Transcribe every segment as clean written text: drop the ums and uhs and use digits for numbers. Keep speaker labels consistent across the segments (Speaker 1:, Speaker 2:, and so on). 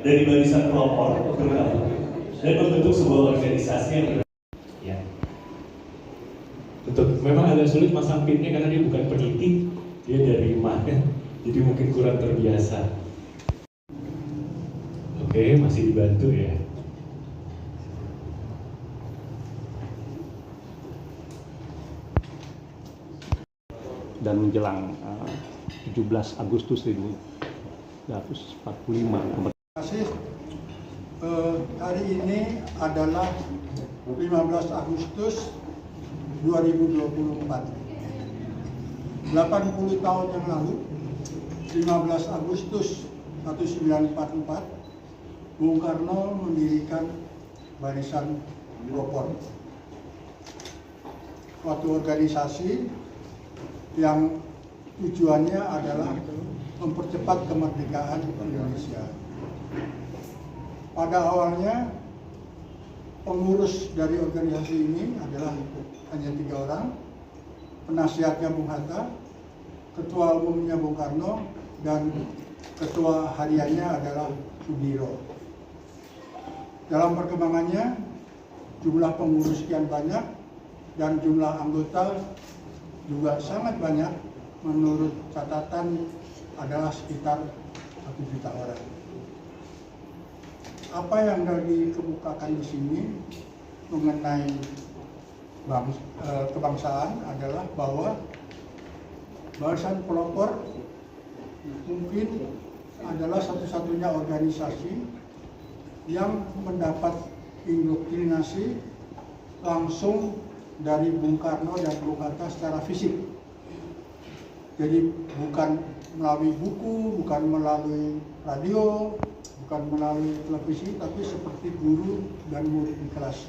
Speaker 1: dari barisan pelopor bergabung dan membentuk sebuah organisasi yang ya. Untuk memang agak sulit masang pinnya karena dia bukan peneliti, dia dari mana, jadi mungkin kurang terbiasa. Oke, masih dibantu ya.
Speaker 2: Dan menjelang 17 Agustus 1945.
Speaker 3: Hari ini adalah 15 Agustus 2024. 80 tahun yang lalu, 15 Agustus 1944, Bung Karno mendirikan Barisan Pelopor, suatu organisasi yang tujuannya adalah mempercepat kemerdekaan Indonesia. Pada awalnya, pengurus dari organisasi ini adalah hanya 3 orang, penasihatnya Bung Hatta, ketua umumnya Bung Karno, dan ketua hariannya adalah Sudiro. Dalam perkembangannya, jumlah pengurus sekian banyak dan jumlah anggota juga sangat banyak. Menurut catatan adalah sekitar 1 juta orang. Apa yang dikemukakan di sini mengenai kebangsaan adalah bahwa Barisan Pelopor mungkin adalah satu-satunya organisasi yang mendapat indoktrinasi langsung dari Bung Karno dan Bung Hatta secara fisik. Jadi bukan melalui buku, bukan melalui radio, bukan melalui televisi, tapi seperti guru dan murid di kelas.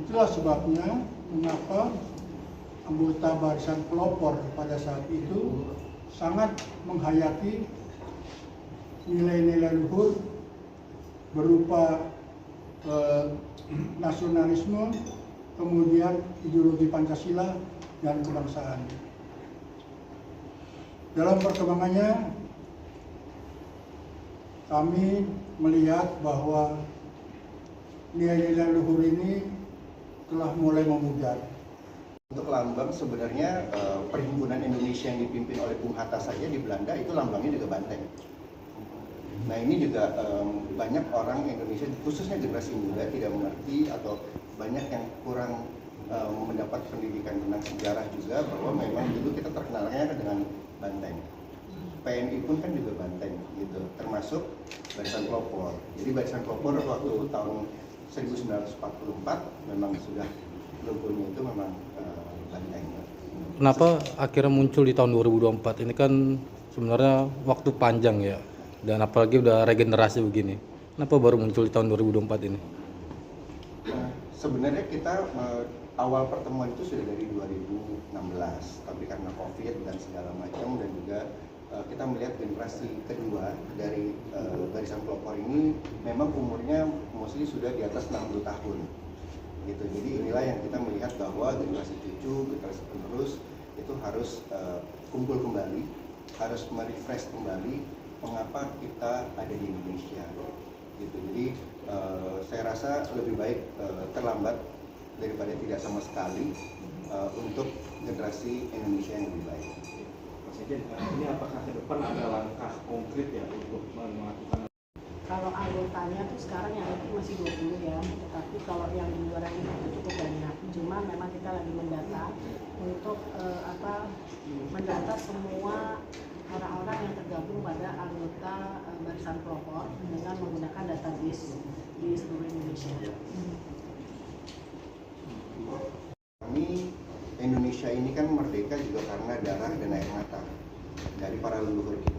Speaker 3: Itulah sebabnya mengapa anggota Barisan Pelopor pada saat itu sangat menghayati nilai-nilai luhur berupa nasionalisme, kemudian ideologi Pancasila dan kebangsaan. Dalam perkembangannya, kami melihat bahwa nilai-nilai luhur ini telah mulai memudar.
Speaker 4: Untuk lambang sebenarnya Perhimpunan Indonesia yang dipimpin oleh Bung Hatta saja di Belanda itu lambangnya juga banteng. Nah ini juga banyak orang Indonesia, khususnya generasi muda, tidak mengerti atau banyak yang kurang mendapat pendidikan tentang sejarah juga, bahwa memang dulu kita terkenalnya dengan banteng. PNI pun kan juga banteng gitu, termasuk Barisan Pelopor. Jadi Barisan Pelopor waktu tahun 1944 memang sudah logonya itu memang banteng.
Speaker 5: Kenapa akhirnya muncul di tahun 2024? Ini kan sebenarnya waktu panjang ya, dan apalagi udah regenerasi begini. Kenapa baru muncul di tahun 2024 ini?
Speaker 4: Nah, sebenarnya kita awal pertemuan itu sudah dari 2016, tapi karena COVID dan segala macam, dan juga kita melihat generasi kedua dari Barisan Pelopor ini memang umurnya mostly sudah di atas 60 tahun gitu. Jadi inilah yang kita melihat bahwa generasi cucu, generasi penerus itu harus kumpul kembali, harus merefresh kembali mengapa kita ada di Indonesia gitu. Jadi saya rasa lebih baik terlambat daripada tidak sama sekali untuk generasi Indonesia yang lebih baik.
Speaker 6: Ini apakah ke depan ada langkah konkret ya untuk melakukan?
Speaker 7: Kalau anggotanya tuh sekarang yang itu masih 20 ya, tetapi kalau yang di luar itu cukup banyak. Cuma memang kita lagi mendata untuk mendata semua orang-orang yang tergabung pada anggota Barisan Pelopor dengan menggunakan database di seluruh Indonesia.
Speaker 4: Kami Indonesia ini kan merdeka juga karena darah dan air mata dari para leluhur kita.